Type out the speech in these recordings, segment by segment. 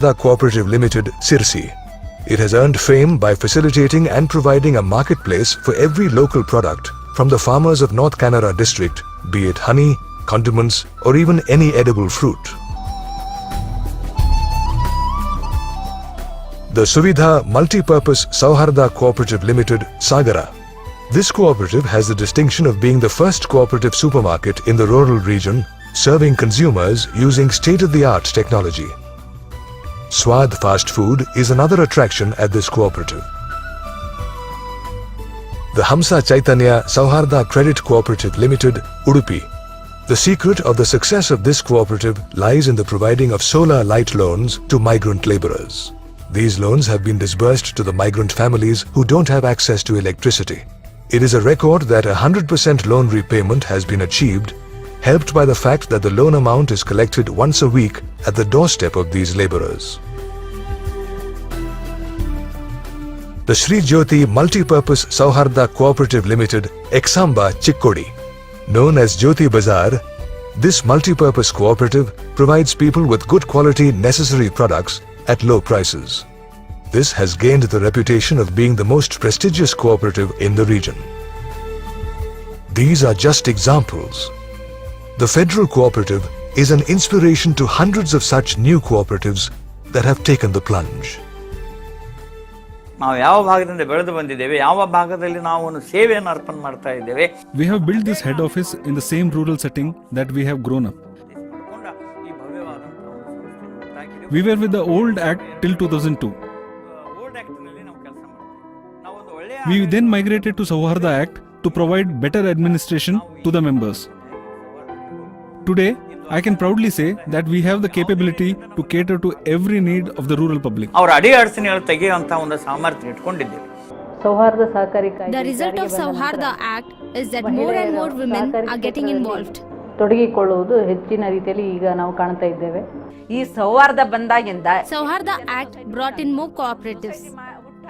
The Cooperative Limited, Sirsi. It has earned fame by facilitating and providing a marketplace for every local product from the farmers of North Kannada district, be it honey, condiments, or even any edible fruit. The Suvidha Multi-Purpose Sauharda Cooperative Limited, Sagara. This cooperative has the distinction of being the first cooperative supermarket in the rural region, serving consumers using state-of-the-art technology. Swad Fast Food is another attraction at this cooperative. The Hamsa Chaitanya Sauharda Credit Cooperative Limited, Udupi. The secret of the success of this cooperative lies in the providing of solar light loans to migrant laborers. These loans have been disbursed to the migrant families who don't have access to electricity. It is a record that 100% loan repayment has been achieved, helped by the fact that the loan amount is collected once a week at the doorstep of these laborers. The Sri Jyoti Multi-Purpose Sauharda Cooperative Limited, Examba, Chikkodi. Known as Jyoti Bazaar, this multi-purpose cooperative provides people with good quality necessary products at low prices. This has gained the reputation of being the most prestigious cooperative in the region. These are just examples. The Federal Cooperative is an inspiration to hundreds of such new cooperatives that have taken the plunge. ನಾವು ಯಾವ ಭಾಗದಿಂದ ಬೆಳೆದು ಬಂದಿದ್ದೇವೆ, ಯಾವ ಭಾಗದಲ್ಲಿ ನಾವು ಒಂದು ಸೇವೆಯನ್ನು ಅರ್ಪಣೆ ಮಾಡ್ತಾ ಇದ್ದೇವೆ. We have built this head office in the same rural setting that we have grown up. We were with the old act till 2002. We then migrated to Sauharda Act to provide better administration to the members. Today, I can proudly say that we have the capability to cater to every need of the rural public. ಅವರ ಅಡಿ ಅಡಚಣೆಗಳನ್ನು ತೆಗೆಯುವಂತ ಒಂದು ಸಾಮರ್ಥ್ಯ ಇಟ್ಕೊಂಡಿದ್ದೇವೆ. The result of Sauharda Act is that more and more women are getting involved. ತೊಡಗಿಕೊಳ್ಳುವುದು ಹೆಚ್ಚಿನ ರೀತಿಯಲ್ಲಿ ಈಗ ನಾವು ಕಾಣ್ತಾ ಇದ್ದೇವೆ. ಈ ಸೌಹಾರ್ದ ಬಂದಾಗಿಂದ Sauharda Act brought in more cooperatives.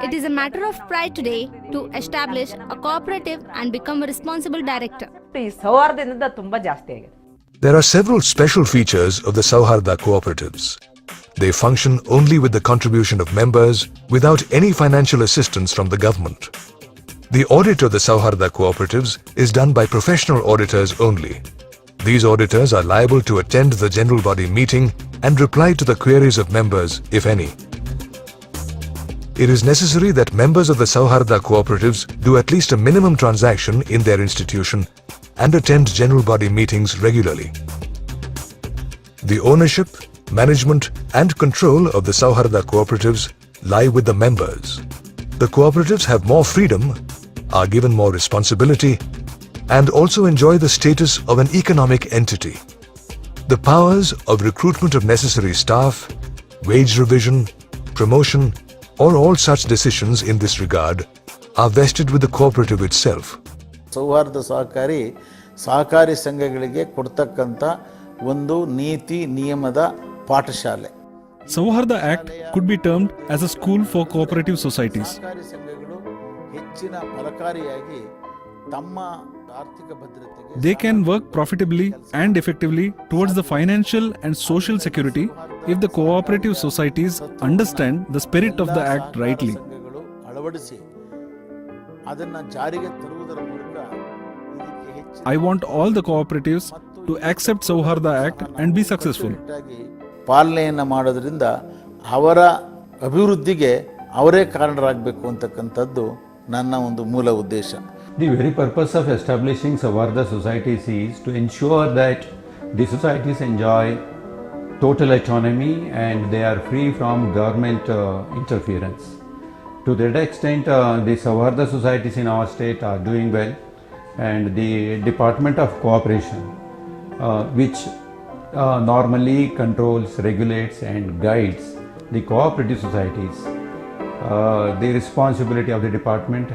It is a matter of pride today to establish a cooperative and become a responsible director. ಈ ಸೌಹಾರ್ದದಿಂದ ತುಂಬಾ ಜಾಸ್ತಿ ಆಗಿದೆ. There are several special features of the Sauharda cooperatives. They function only with the contribution of members without any financial assistance from the government. The audit of the Sauharda cooperatives is done by professional auditors only. These auditors are liable to attend the general body meeting and reply to the queries of members, if any. It is necessary that members of the Sauharda cooperatives do at least a minimum transaction in their institution and attend general body meetings regularly. The ownership, management and control of the Sauharda cooperatives lie with the members. The cooperatives have more freedom, are given more responsibility, and also enjoy the status of an economic entity. The powers of recruitment of necessary staff, wage revision, promotion, or all such decisions in this regard are vested with the cooperative itself. ಸೌಹಾರ್ದ ಸಹಕಾರಿ ಸಂಘಗಳಿಗೆ ಕೊಡ್ತಕ್ಕಂಥ ಒಂದು ನೀತಿ ನಿಯಮದ ಪಾಠಶಾಲೆ. Sauharda Act could be termed as a school for cooperative societies. ಸಹಕಾರಿ ಸಂಘಗಳು ಹೆಚ್ಚಿನ ಫಲಕಾರಿಯಾಗಿ ತಮ್ಮ ಆರ್ಥಿಕ ಭದ್ರತೆಗೆ They can work profitably and effectively towards the financial and social security if the cooperative societies understand the spirit of the act rightly. ಸಂಘಗಳು ಅಳವಡಿಸಿ ಅದನ್ನ ಜಾರಿಗೆ ತರುವುದರ ಮೂಲಕ ಇದಕ್ಕೆ ಹೆಚ್ಚಿನ I want all the cooperatives to accept Sauharda Act and be successful. ಪಾಲನೆಯನ್ನು ಮಾಡೋದ್ರಿಂದ ಅವರ ಅಭಿವೃದ್ಧಿಗೆ ಅವರೇ ಕಾರಣರಾಗಬೇಕು ಅಂತಕ್ಕಂಥದ್ದು ನನ್ನ ಒಂದು ಮೂಲ ಉದ್ದೇಶ. The very purpose of establishing Sauharda societies is to ensure that the societies enjoy total autonomy and they are free from government interference. To that extent, the Sauharda societies in our state are doing well, and the Department of Cooperation, which normally controls, regulates and guides the cooperative societies, the responsibility of the department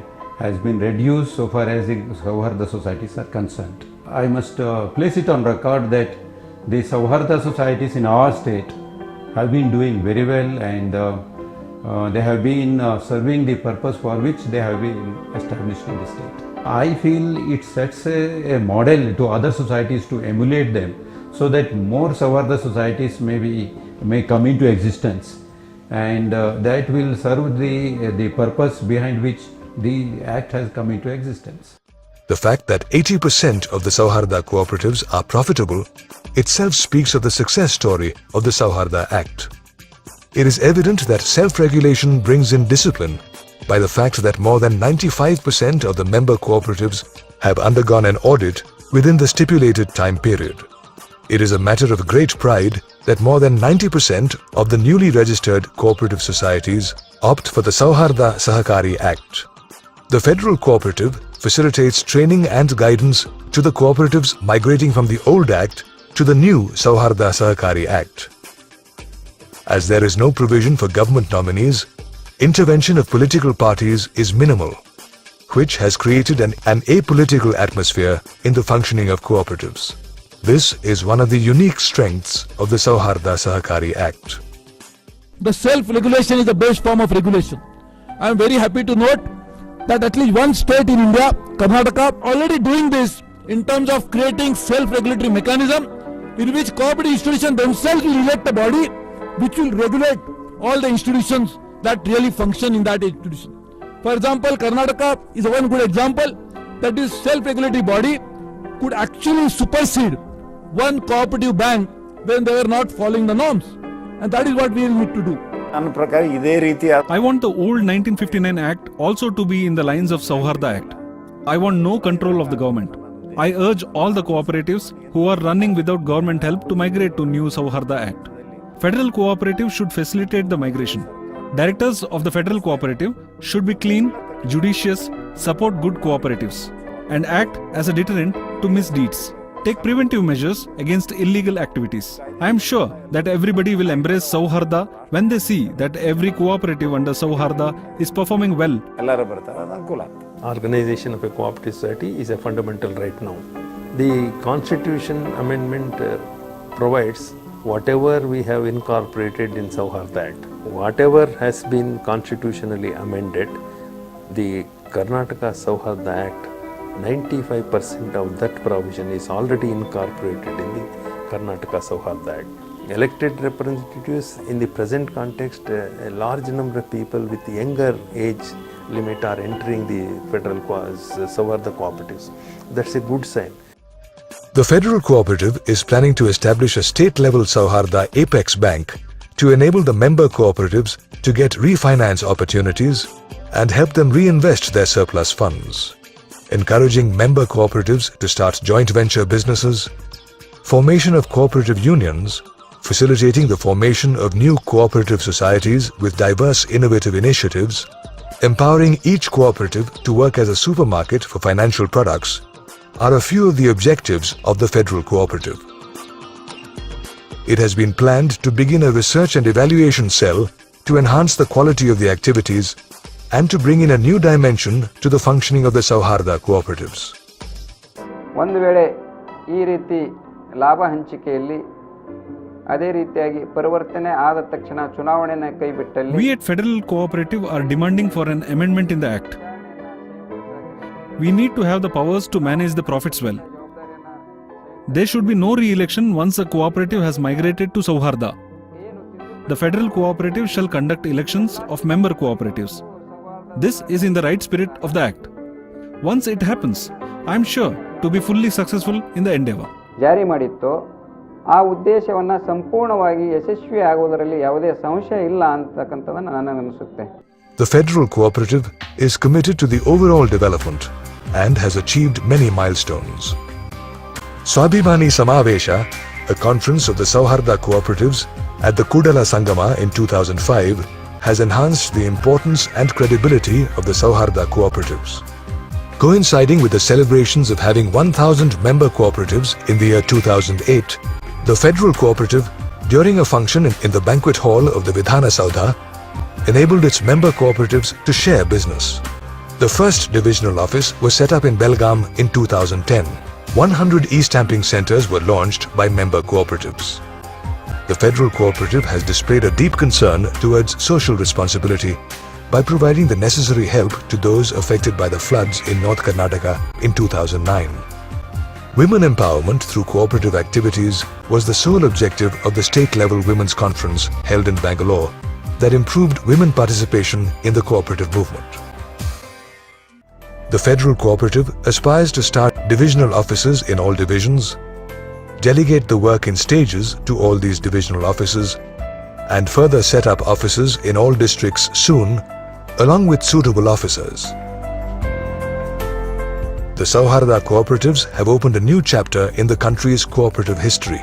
has been reduced so far as the Sauharda societies are concerned. I must place it on record that the Sauharda societies in our state have been doing very well, and they have been serving the purpose for which they have been established in the state. I feel it sets a model to other societies to emulate them, so that more Sauharda societies may come into existence and that will serve the purpose behind which the Act has come into existence. The fact that 80% of the Sauharda cooperatives are profitable itself speaks of the success story of the Sauharda Act. It is evident that self-regulation brings in discipline by the fact that more than 95% of the member cooperatives have undergone an audit within the stipulated time period. It is a matter of great pride that more than 90% of the newly registered cooperative societies opt for the Sauharda Sahakari Act. The Federal Cooperative facilitates training and guidance to the cooperatives migrating from the old Act to the new Sauharda Sahakari Act. As there is no provision for government nominees, intervention of political parties is minimal, which has created an apolitical atmosphere in the functioning of cooperatives. This is one of the unique strengths of the Sauharda Sahakari Act. The self-regulation is the best form of regulation. I am very happy to note that at least one state in India, Karnataka, already doing this in terms of creating self-regulatory mechanism in which cooperative institutions themselves will elect a body which will regulate all the institutions that really function in that institution. For example, Karnataka is one good example that this self-regulatory body could actually supersede one cooperative bank when they were not following the norms. And that is what we need to do. ನನ್ನ ಪ್ರಕಾರ ಇದೇ ರೀತಿಯ I want the old 1959 Act also to be in the lines of Sauharda Act. I want no control of the government. I urge all the cooperatives who are running without government help to migrate to new Sauharda Act. Federal Cooperative should facilitate the migration. Directors of the Federal Cooperative should be clean, judicious, support good cooperatives, and act as a deterrent to misdeeds. Take preventive measures against illegal activities. I am sure that everybody will embrace Sauharda when they see that every cooperative under Sauharda is performing well. ಎಲ್ಲರೂ ಬರ್ತಾರೆ, ಅದು ಅನುಕೂಲ ಆಗ್ತದೆ. Organization of a cooperative society is a fundamental right now. The Constitution Amendment provides whatever we have incorporated in Sauharda Act, whatever has been constitutionally amended, the Karnataka Sauharda Act, 95% of that provision is already incorporated in the Karnataka Sauharda Act. Elected representatives in the present context, a large number of people with younger age limit are entering the federal Sauharda cooperatives. That's a good sign. The Federal Cooperative is planning to establish a state-level Sauharda Apex Bank to enable the member cooperatives to get refinance opportunities and help them reinvest their surplus funds. Encouraging member cooperatives to start joint venture businesses, formation of cooperative unions, facilitating the formation of new cooperative societies with diverse innovative initiatives, empowering each cooperative to work as a supermarket for financial products are a few of the objectives of the Federal Cooperative. It has been planned to begin a research and evaluation cell to enhance the quality of the activities and to bring in a new dimension to the functioning of the Sauharda cooperatives. ಒಂದು ವೇಳೆ ಈ ರೀತಿ ಲಾಭ ಹಂಚಿಕೆಯಲ್ಲಿ ಅದೇ ರೀತಿಯಾಗಿ ಪರಿವರ್ತನೆ ಆದ ತಕ್ಷಣ ಚುನಾವಣೆಯನ್ನು ಕೈಬಿಟ್ಟಲ್ಲಿ We at Federal Cooperative are demanding for an amendment in the Act. We need to have the powers to manage the profits well. There should be no re-election once a cooperative has migrated to Sauharda. The Federal Cooperative shall conduct elections of member cooperatives. This is in the right spirit of the Act. Once it happens, I am sure to be fully successful in the endeavor. ಜಾರಿ ಮಾಡಿತ್ತು ಆ ಉದ್ದೇಶವನ್ನು ಸಂಪೂರ್ಣವಾಗಿ ಯಶಸ್ವಿ ಆಗುವುದರಲ್ಲಿ ಯಾವುದೇ ಸಂಶಯ ಇಲ್ಲ ಅಂತಕ್ಕಂಥದ್ದನ್ನು ನನಗೆ ಅನಿಸುತ್ತೆ. The Federal Cooperative is committed to the overall development and has achieved many milestones. Swabhimani Samavesha, a conference of the Sauharda cooperatives at the Kudala Sangama in 2005, has enhanced the importance and credibility of the Sauharda cooperatives. Coinciding with the celebrations of having 1,000 member cooperatives in the year 2008, the Federal Cooperative, during a function in the banquet hall of the Vidhana Saudha, enabled its member cooperatives to share business. The first divisional office was set up in Belgaum in 2010. 100 e-stamping centers were launched by member cooperatives. The Federal Cooperative has displayed a deep concern towards social responsibility by providing the necessary help to those affected by the floods in North Karnataka in 2009. Women empowerment through cooperative activities was the sole objective of the state-level women's conference held in Bangalore that improved women participation in the cooperative movement. The Federal Cooperative aspires to start divisional offices in all divisions, delegate the work in stages to all these divisional offices, and further set up offices in all districts soon, along with suitable officers. The Sauharda cooperatives have opened a new chapter in the country's cooperative history.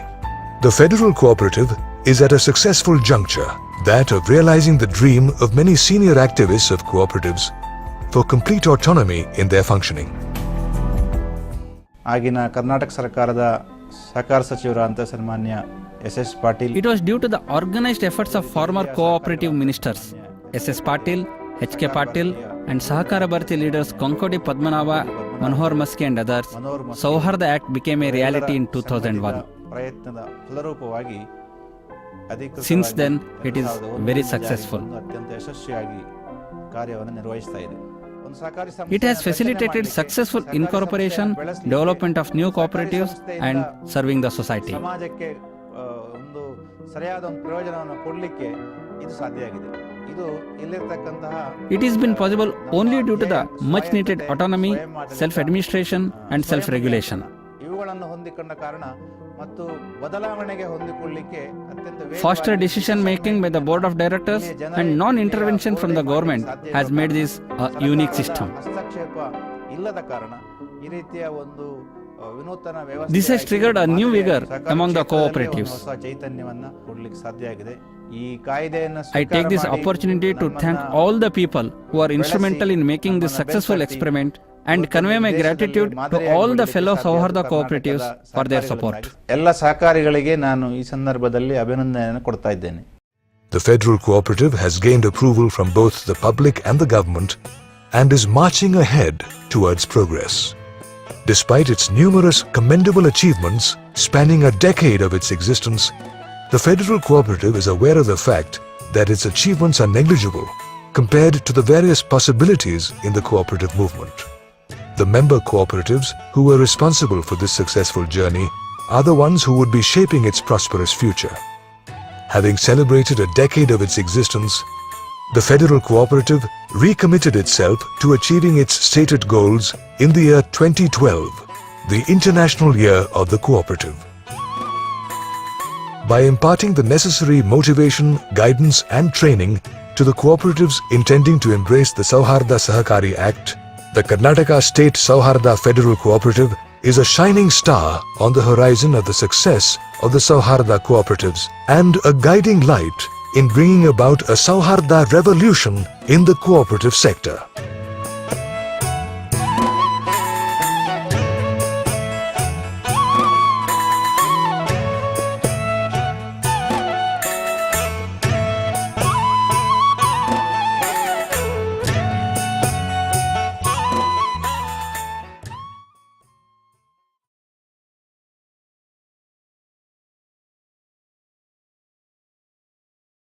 The Federal Cooperative is at a successful juncture, that of realizing the dream of many senior activists of cooperatives for complete autonomy in their functioning. ಆಗಿನ ಕರ್ನಾಟಕ ಸರ್ಕಾರದ ಸಹಕಾರ ಸಚಿವರಾದಂಥ ಸನ್ಮಾನ್ಯ S.S. Patil. It was due to the organized efforts of former cooperative ministers S.S. Patil, H.K. Patil and Sahakara Bharati leaders Konkodi Padmanabha, Manohar Maski and others. Sauharda Act became a reality in 2001. ಪ್ರಯತ್ನದ ಫಲರೂಪವಾಗಿ Since then, it is very successful. ಅತ್ಯಂತ ಯಶಸ್ವಿಯಾಗಿ ಕಾರ್ಯವನ್ನು ನಿರ್ವಹಿಸ್ತಾ ಇದೆ. It has facilitated successful incorporation, development of new cooperatives and serving the society. ಸಮಾಜಕ್ಕೆ ಒಂದು ಸರಿಯಾದ ಒಂದು ಪ್ರಯೋಜನವನ್ನು ಕೊಡಲಿಕ್ಕೆ ಇದು ಸಾಧ್ಯ ಆಗಿದೆ. ಇದು ಇಲ್ಲಿರತಕ್ಕಂತಹ It has been possible only due to the much needed autonomy, self-administration and self-regulation. ಇವುಗಳನ್ನು ಹೊಂದಿಕೊಂಡ ಕಾರಣ ಮತ್ತು ಬದಲಾವಣೆಗೆ ಹೊಂದಿಕೊಳ್ಳಲಿಕ್ಕೆ ಅತ್ಯಂತ Faster decision making by the board of directors and non-intervention from the government has made this a unique system. ಹಸ್ತಕ್ಷೇಪ ಇಲ್ಲದ ಕಾರಣ ಈ ರೀತಿಯ ಒಂದು ವಿನೂತನ ವ್ಯವಸ್ಥೆ This has triggered a new vigor among the cooperatives. ಹೊಸ ಚೈತನ್ಯವನ್ನು ಕೊಡಲಿಕ್ಕೆ ಸಾಧ್ಯ ಆಗಿದೆ. ಈ ಕಾಯ್ದೆಯನ್ನು I take this opportunity to thank all the people who are instrumental in making this successful experiment and convey my gratitude to all the fellow Sauharda cooperatives for their support. ಎಲ್ಲ ಸಹಕಾರಿಗಳಿಗೆ ನಾನು ಈ ಸಂದರ್ಭದಲ್ಲಿ ಅಭಿನಂದನೆಯನ್ನು ಕೊಡ್ತಾ ಇದ್ದೇನೆ. The Federal Cooperative has gained approval from both the public and the government and is marching ahead towards progress. Despite its numerous commendable achievements spanning a decade of its existence, the Federal Cooperative is aware of the fact that its achievements are negligible compared to the various possibilities in the cooperative movement. The member cooperatives who were responsible for this successful journey are the ones who would be shaping its prosperous future. Having celebrated a decade of its existence, the Federal Cooperative recommitted itself to achieving its stated goals in the year 2012, the International Year of the Cooperative. By imparting the necessary motivation, guidance and training to the cooperatives intending to embrace the Sauharda Sahakari Act, the Karnataka State Sauharda Federal Cooperative is a shining star on the horizon of the success of the Sauharda cooperatives and a guiding light in bringing about a Sauharda revolution in the cooperative sector.